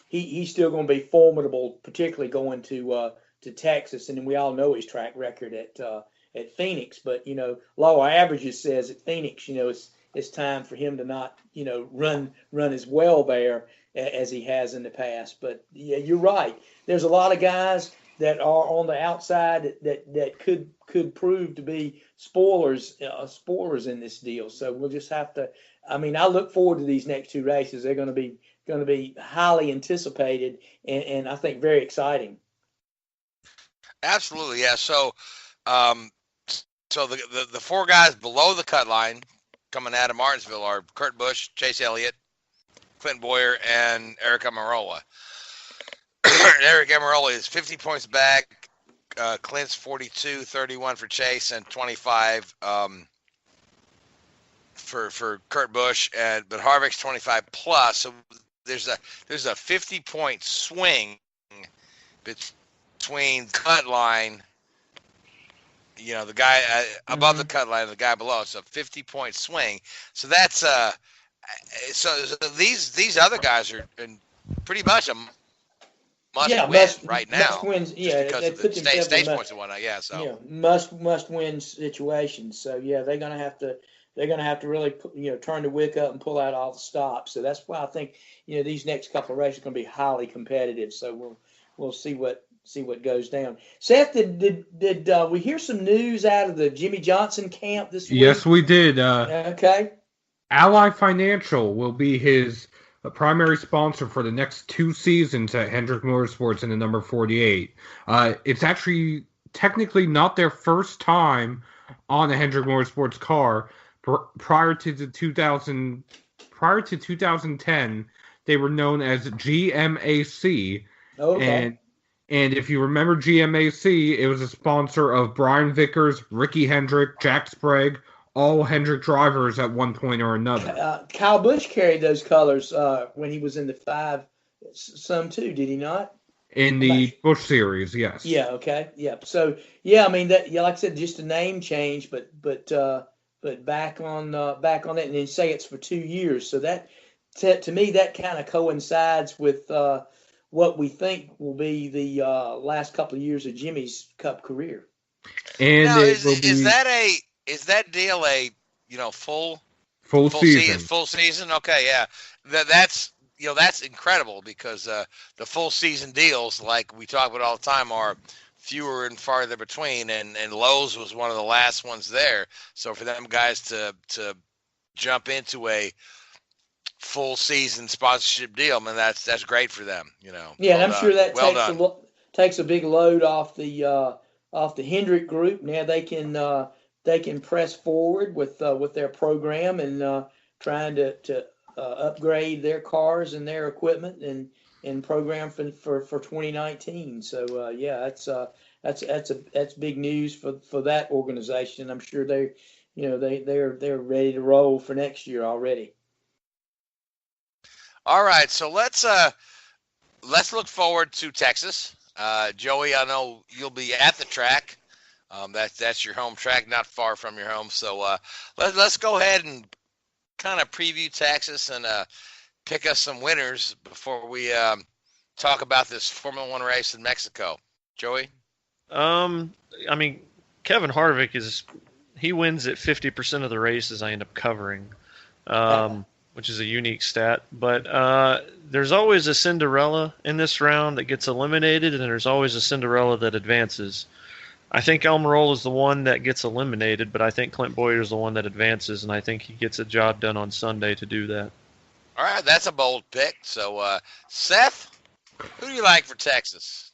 He's still going to be formidable, particularly going to Texas, and we all know his track record at Phoenix. But law of averages says at Phoenix, it's time for him to not run as well there as he has in the past. But yeah, you're right. There's a lot of guys that are on the outside that could prove to be spoilers in this deal. So we'll just have to. I mean, I look forward to these next two races. They're going to be highly anticipated and I think very exciting.
Absolutely, yeah. So, so the four guys below the cut line coming out of Martinsville are Kurt Busch, Chase Elliott, Clint Boyer, and Eric Almirola. Eric Almirola is 50 points back. Clint's 42, 31 for Chase, and 25 for Kurt Busch, but Harvick's 25 plus. So there's a 50-point swing between cut line, the guy above the cut line and the guy below. It's a 50-point swing. So that's so these other guys are in pretty much a must-win right now.
Must wins, yeah,
because of the stage points and whatnot. Yeah, so
must-win situations. So yeah, they're gonna have to really turn the wick up and pull out all the stops. So that's why I think these next couple of races are going to be highly competitive. So we'll see what goes down. Seth, did we hear some news out of the Jimmy Johnson camp this week?
Yes, we did.
Okay.
Ally Financial will be his primary sponsor for the next 2 seasons at Hendrick Motorsports in the number 48. It's actually technically not their first time on a Hendrick Motorsports car. Prior to 2010, they were known as GMAC.
Okay.
And if you remember GMAC, it was a sponsor of Brian Vickers, Ricky Hendrick, Jack Sprague, all Hendrick drivers at one point or another.
Kyle Busch carried those colors when he was in the 5 some too, did he not?
In the Busch series, yes.
Yeah, okay. Yeah. So yeah, I mean that like I said, just a name change, but back on that, and then say it's for 2 years. So that to me that kind of coincides with what we think will be the last couple of years of Jimmy's Cup career.
And now, is that deal a full season? Full season? Okay, yeah. That's that's incredible because the full season deals, like we talk about all the time, are fewer and farther between, and Lowe's was one of the last ones there. So for them guys to jump into a full season sponsorship deal, man, that's great for them.
Yeah, and I'm sure that takes a big load off the Hendrick group. Now they can press forward with their program and trying to upgrade their cars and their equipment and program for 2019. So yeah, that's big news for that organization. I'm sure they're ready to roll for next year already.
All right, so let's look forward to Texas. Joey, I know you'll be at the track. That's your home track, not far from your home. So let's go ahead and kind of preview Texas and pick us some winners before we talk about this Formula One race in Mexico. Joey?
I mean, Kevin Harvick he wins at 50% of the races I end up covering, which is a unique stat. But there's always a Cinderella in this round that gets eliminated, and there's always a Cinderella that advances. I think Almirola is the one that gets eliminated, but I think Clint Boyer is the one that advances, and I think he gets a job done on Sunday to do that.
All right, that's a bold pick. So, Seth, who do you like for Texas?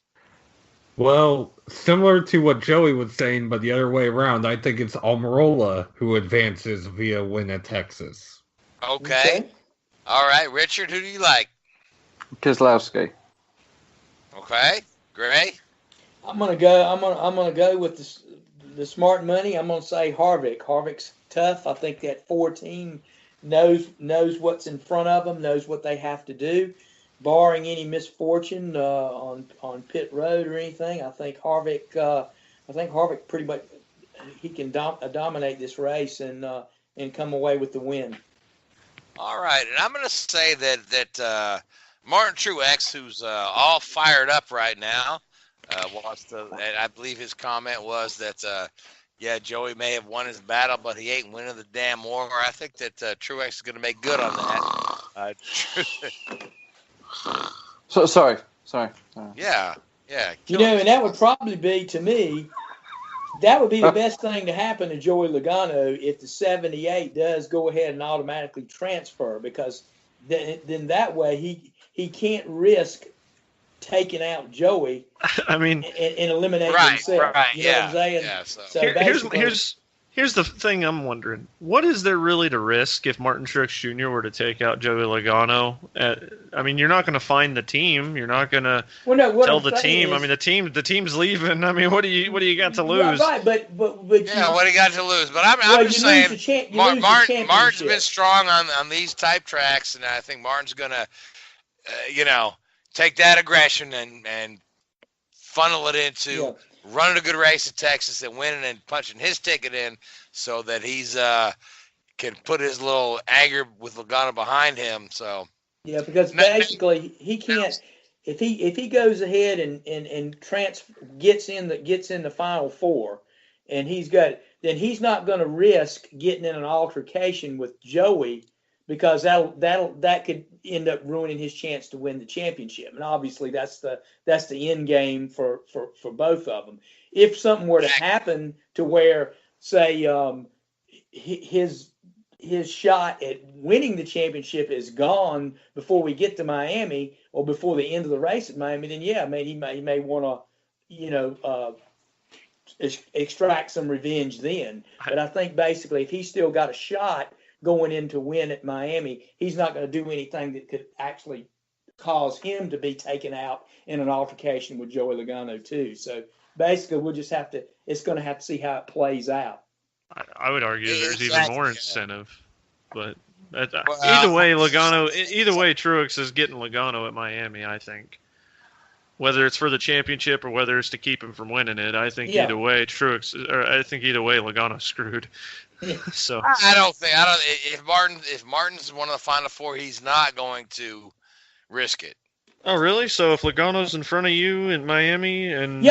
Well, similar to what Joey was saying, but the other way around, I think it's Almirola who advances via win at Texas.
Okay. All right, Richard, who do you like?
Keselowski.
Okay, Gray.
I'm gonna go with the smart money. I'm gonna say Harvick. Harvick's tough. I think that 4 team knows what's in front of them, knows what they have to do. Barring any misfortune on pit road or anything, I think Harvick pretty much he can dominate this race and come away with the win.
All right, and I'm going to say that Martin Truex, who's all fired up right now, wants to. And I believe his comment was that Joey may have won his battle, but he ain't winning the damn war. I think that Truex is going to make good on that.
Sorry.
Yeah.
And that would probably be, to me, that would be the best thing to happen to Joey Logano if the 78 does go ahead and automatically transfer, because then that way he can't risk taking out Joey.
I mean,
and eliminating himself.
Right,
you know what I'm saying?
Yeah,
So
here's the thing I'm wondering. What is there really to risk if Martin Truex Jr. were to take out Joey Logano? I mean, you're not going to find the team. You're not going to tell the team. I mean, the team's leaving. I mean, what do you got to lose?
Right, but
what do you got to lose? But I'm just saying, Martin's been strong on these type tracks, and I think Martin's going to, take that aggression and funnel it into running a good race at Texas and winning and punching his ticket in, so that he's can put his little anger with Logano behind him. So
because basically he can't if he goes ahead and gets in the final 4, and he's not going to risk getting in an altercation with Joey, because that could end up ruining his chance to win the championship. And obviously that's the end game for both of them. If something were to happen to where, say, his shot at winning the championship is gone before we get to Miami, or before the end of the race at Miami, then he may want to extract some revenge then. But I think basically if he's still got a shot going in to win at Miami, he's not going to do anything that could actually cause him to be taken out in an altercation with Joey Logano too. So basically it's going to have to see how it plays out.
I would argue there's even more incentive, but either way, Truex is getting Logano at Miami, I think. Whether it's for the championship or whether it's to keep him from winning it, I think either way, Logano's screwed. So if Martin's one of the final 4, he's not going to risk it. Oh, really? So if Logano's in front of you in Miami and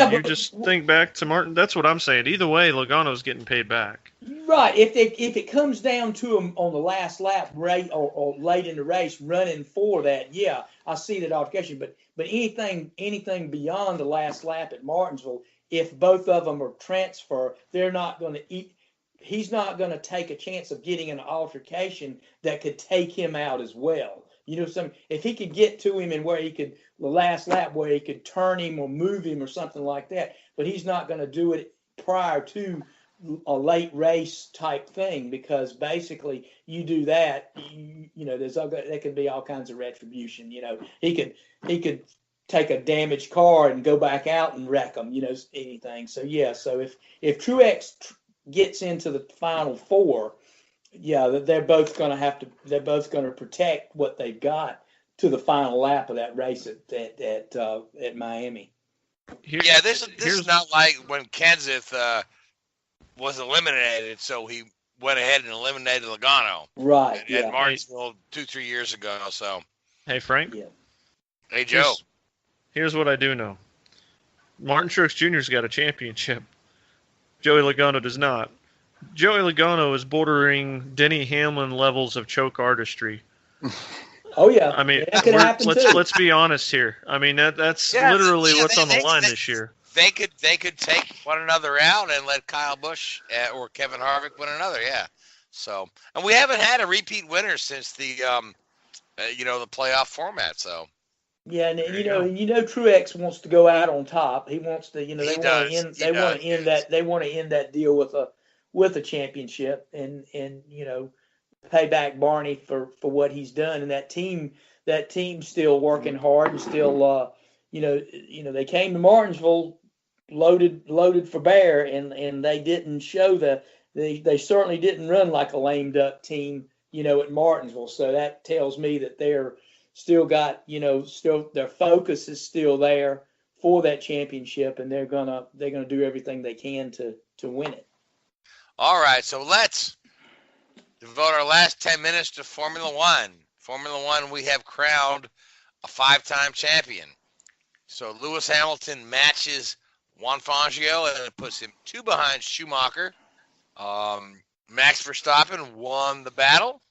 think back to Martin, that's what I'm saying. Either way, Logano's getting paid back.
Right. If it comes down to him on the last lap, or late in the race, running for that, I see that altercation. But anything beyond the last lap at Martinsville, if both of them are transfer, they're not going to eat. He's not going to take a chance of getting an altercation that could take him out as well. If he could get to him and where he could, the last lap, where he could turn him or move him or something like that, but he's not going to do it prior to a late race type thing, because basically you do that, there could be all kinds of retribution. He could take a damaged car and go back out and wreck them, anything. So if Truex gets into the final 4, they're both going to protect what they've got to the final lap of that race at Miami.
This is not like when Kenseth was eliminated, so he went ahead and eliminated Logano.
Right.
At Martinsville 2-3 years ago. So.
Hey, Frank.
Yeah.
Hey, Joe.
Here's what I do know. Martin Truex Jr.'s got a championship. Joey Logano does not. Joey Logano is bordering Denny Hamlin levels of choke artistry.
Oh yeah.
I mean,
that could happen too.
Let's be honest here. I mean, that's literally what's on the line this year.
they could take one another out and let Kyle Busch or Kevin Harvick win another. Yeah. So, and we haven't had a repeat winner since the the playoff format. So.
Yeah, and Truex wants to go out on top. He wants to,
He does.
they want to end that deal with a championship and pay back Barney for what he's done. And that team's still working hard and still they came to Martinsville loaded for bear, and they didn't show they certainly didn't run like a lame duck team, at Martinsville. So that tells me that they're still got, still their focus is still there for that championship, and they're gonna do everything they can to win it.
All right, so let's devote our last 10 minutes to Formula One. Formula One, we have crowned a 5-time champion. So Lewis Hamilton matches Juan Fangio, and it puts him 2 behind Schumacher. Max Verstappen won the battle.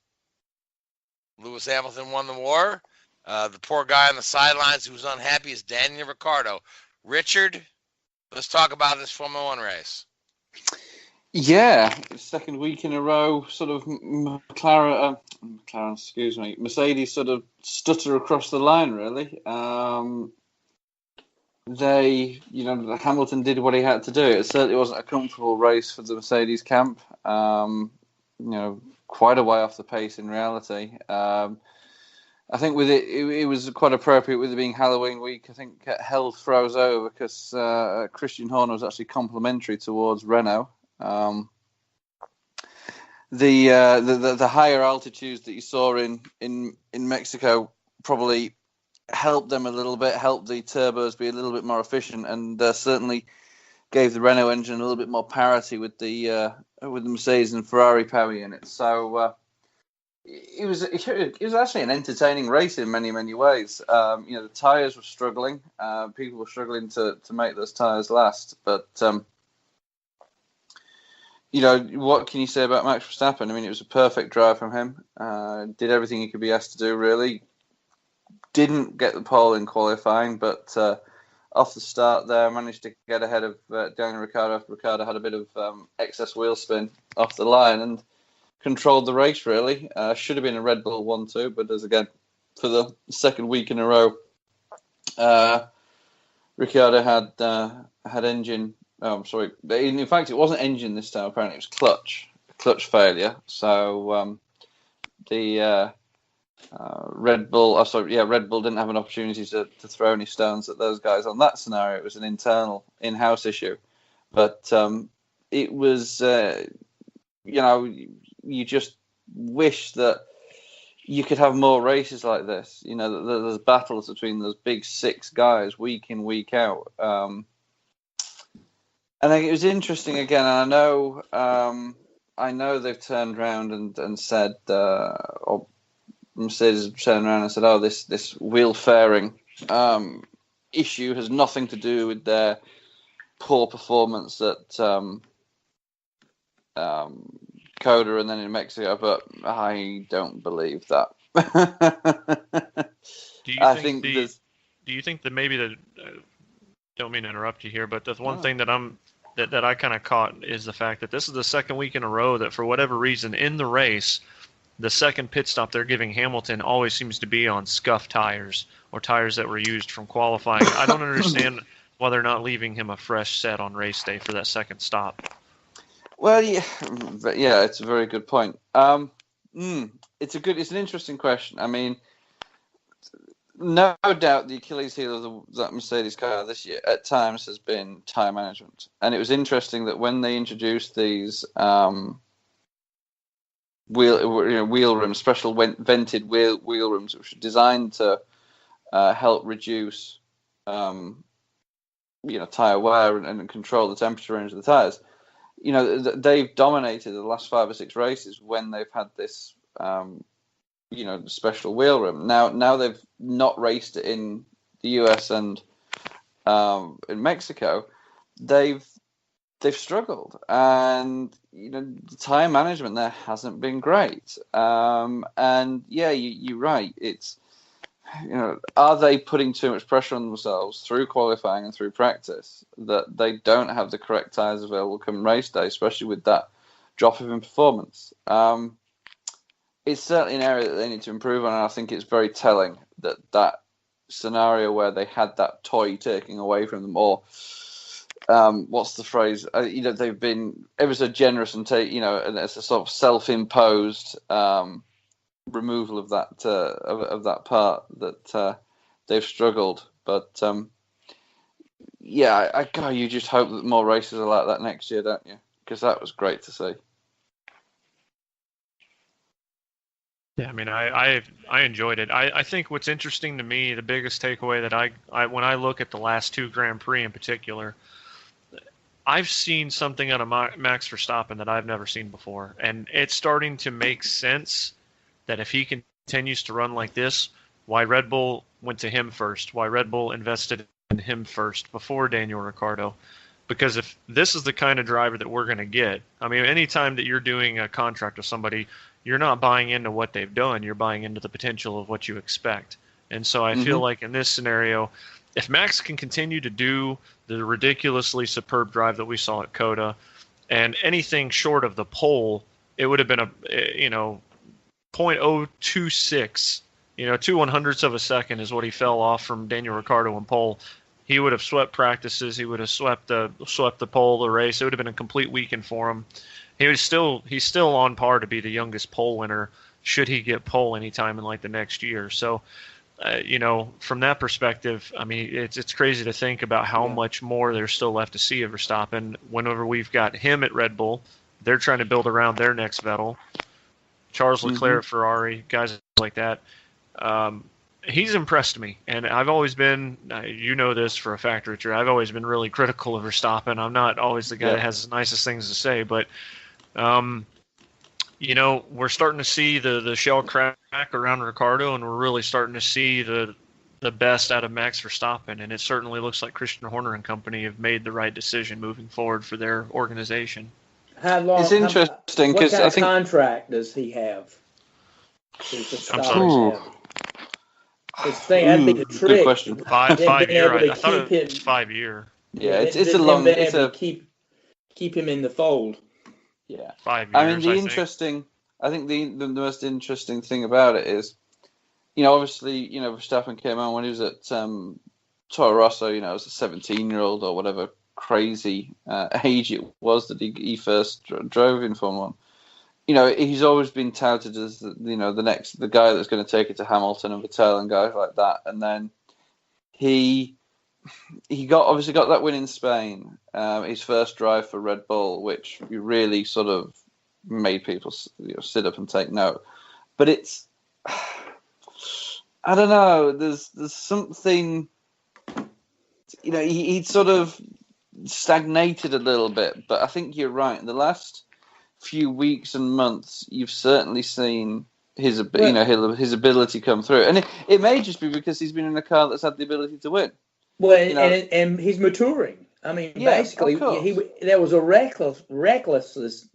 Lewis Hamilton won the war. The poor guy on the sidelines who was unhappy is Daniel Ricciardo. Richard, let's talk about this Formula One race.
Yeah, second week in a row, sort of Mercedes sort of stutter across the line, really. Hamilton did what he had to do. It certainly wasn't a comfortable race for the Mercedes camp. Quite a way off the pace in reality. I think with it was quite appropriate with it being Halloween week. I think hell froze over because Christian Horner was actually complimentary towards Renault. The higher altitudes that you saw in Mexico probably helped them a little bit, helped the turbos be a little bit more efficient, and certainly gave the Renault engine a little bit more parity with the Mercedes and Ferrari power units. So it was actually an entertaining race in many ways. The tyres were struggling. People were struggling to make those tyres last, but what can you say about Max Verstappen? I mean, it was a perfect drive from him. Did everything he could be asked to do, really. Didn't get the pole in qualifying, but off the start there, managed to get ahead of Daniel Ricciardo. Ricciardo had a bit of excess wheel spin off the line and controlled the race, really. Should have been a Red Bull 1-2, but again, for the second week in a row, Ricciardo had engine. Oh, I'm sorry. In fact, it wasn't engine this time. Apparently, it was clutch failure. So the Red Bull. Red Bull didn't have an opportunity to throw any stones at those guys on that scenario. It was an internal in-house issue, but it was. You just wish that you could have more races like this. There's battles between those big 6 guys week in, week out. And it was interesting again. And I know they've turned around and said, or Mercedes turned around and said, "Oh, this wheel fairing issue has nothing to do with their poor performance at Coda and then in Mexico." But I don't believe that.
Do you think that maybe the don't mean to interrupt you here, but the one thing that I kind of caught is the fact that this is the second week in a row that for whatever reason in the race, the second pit stop they're giving Hamilton always seems to be on scuffed tires or tires that were used from qualifying. I don't understand why they're not leaving him a fresh set on race day for that second stop.
Well, yeah, it's a very good point. It's an interesting question. I mean, no doubt the Achilles heel of that Mercedes car this year at times has been tyre management. And it was interesting that when they introduced these wheel rims, special vented wheel rims, which are designed to help reduce tyre wear and control the temperature range of the tyres. They've dominated the last 5 or 6 races when they've had this special wheel rim. Now they've not raced it in the US and in Mexico. They've struggled, and the tyre management there hasn't been great. And yeah, you're right. It's are they putting too much pressure on themselves through qualifying and through practice that they don't have the correct tyres available come race day, especially with that drop in performance? It's certainly an area that they need to improve on, and I think it's very telling that scenario where they had that toy taken away from them, or what's the phrase? They've been ever so generous and and it's a sort of self-imposed removal of that part that they've struggled. But you just hope that more races are like that next year, don't you? Because that was great to see.
Yeah, I mean, I enjoyed it. I think what's interesting to me, the biggest takeaway that I when I look at the last two Grand Prix in particular, I've seen something out of Max Verstappen that I've never seen before, and it's starting to make sense that if he continues to run like this, why Red Bull went to him first, why Red Bull invested in him first before Daniel Ricciardo. Because if this is the kind of driver that we're going to get, I mean, anytime that you're doing a contract with somebody, you're not buying into what they've done. You're buying into the potential of what you expect. And so I feel like in this scenario, if Max can continue to do the ridiculously superb drive that we saw at COTA, and anything short of the pole, it would have been a 0.026, 2/100ths of a second is what he fell off from Daniel Ricciardo in pole. He would have swept practices. He would have swept the pole, the race. It would have been a complete weekend for him. He's still on par to be the youngest pole winner should he get pole anytime in like the next year. So, from that perspective, I mean, it's crazy to think about how much more there's still left to see of Verstappen. Whenever we've got him at Red Bull, they're trying to build around their next Vettel. Charles Leclerc at Ferrari, guys like that. He's impressed me, and I've always been, this for a fact, Richard, I've always been really critical of Verstappen. I'm not always the guy that has the nicest things to say, but, we're starting to see the shell crack around Ricciardo, and we're really starting to see the best out of Max Verstappen, and it certainly looks like Christian Horner and company have made the right decision moving forward for their organization.
How long?
It's interesting because
what kind
I
of
think
contract does he have?
I'm sorry.
That'd be the trick.
Good question.
5 year. I thought it was 5 year.
Yeah, it's a long. It's a
keep him in the fold.
Yeah,
5 years.
I mean, I think the most interesting thing about it is, obviously, Verstappen came on when he was at Toro Rosso, as a 17-year-old or whatever crazy age it was that he first drove in Formula 1. He's always been touted as the guy that's going to take it to Hamilton and Vettel and guys like that. And then he obviously got that win in Spain, his first drive for Red Bull, which really sort of made people sit up and take note. But it's, I don't know. There's something. He sort of stagnated a little bit, but I think you're right. In the last few weeks and months, you've certainly seen his ability come through, and it may just be because he's been in a car that's had the ability to win.
Well, and he's maturing. I mean, basically, there was a recklessness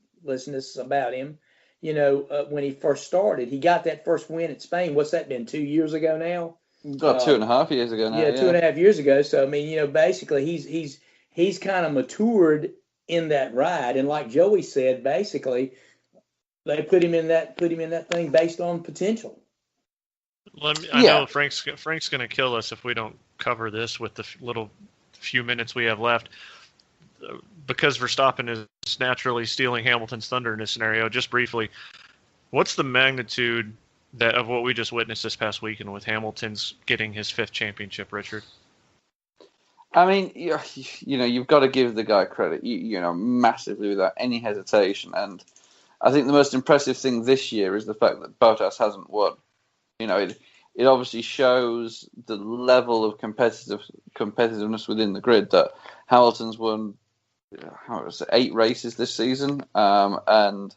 about him. When he first started, he got that first win at Spain. What's that been? 2 years ago now?
2.5 years ago now.
Yeah, 2.5 years ago. So I mean, basically, he's kind of matured in that ride, and like Joey said, basically, they put him in that thing based on potential.
I know Frank's going to kill us if we don't cover this with the little few minutes we have left, because Verstappen is naturally stealing Hamilton's thunder in this scenario. Just briefly, what's the magnitude of what we just witnessed this past weekend with Hamilton's getting his 5th championship, Richard?
I mean, you've got to give the guy credit, massively without any hesitation. And I think the most impressive thing this year is the fact that Bottas hasn't won. It obviously shows the level of competitiveness within the grid that Hamilton's won 8 races this season, and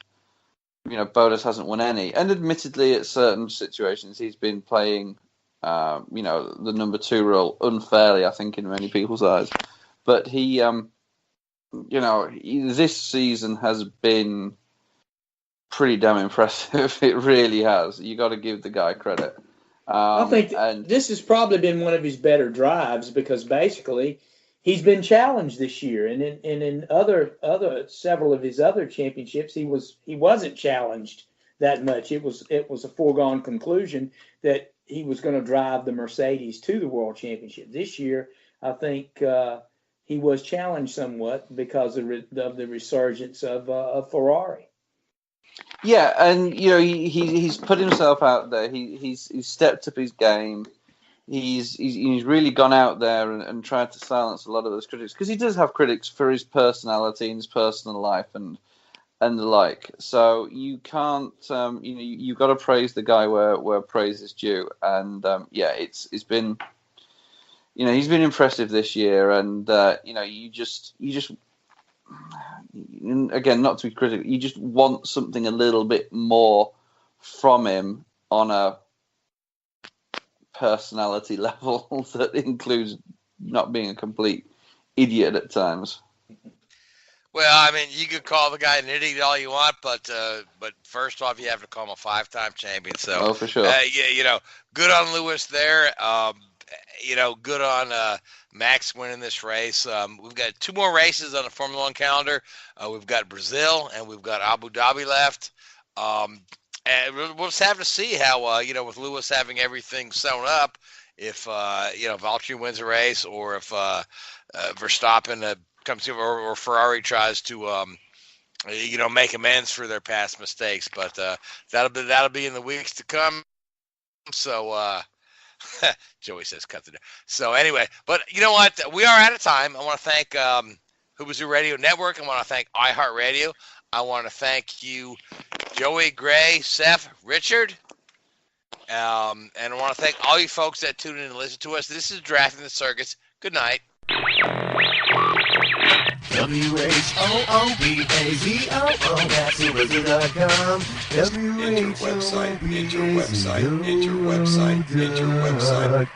Bottas hasn't won any. And admittedly, at certain situations, he's been playing the number 2 role unfairly, I think, in many people's eyes. But he, this season has been pretty damn impressive. It really has. You got to give the guy credit.
I think
and
this has probably been one of his better drives because basically he's been challenged this year, and in other several of his other championships he wasn't challenged that much. It was a foregone conclusion that he was going to drive the Mercedes to the World Championship. This year, I think he was challenged somewhat because of the resurgence of Ferrari.
yeah, and he's put himself out there. He's stepped up his game. He's really gone out there and tried to silence a lot of those critics, because he does have critics for his personality and his personal life and the like. So you can't you've got to praise the guy where praise is due. And it's been he's been impressive this year, and you just again, not to be critical, you just want something a little bit more from him on a personality level that includes not being a complete idiot at times.
Well, I mean, you could call the guy an idiot all you want, but first off, you have to call him a 5-time champion. So,
for sure.
Good on Lewis there. Good on Max winning this race. We've got 2 more races on the Formula One calendar. We've got Brazil and we've got Abu Dhabi left. And we'll just have to see how, with Lewis having everything sewn up, if Valtteri wins a race, or if Verstappen comes to, or Ferrari tries to, make amends for their past mistakes. But that'll be in the weeks to come. So, Joey says cut the door. So anyway, but you know what? We are out of time. I want to thank Whoobazoo Radio Network. I want to thank iHeartRadio. I want to thank you, Joey, Gray, Seth, Richard. And I want to thank all you folks that tune in and listen to us. This is Drafting the Circus. Good night.
WHOOBAZOO, that's Whoobazoo.com.
Enter website, enter website, enter website, enter website.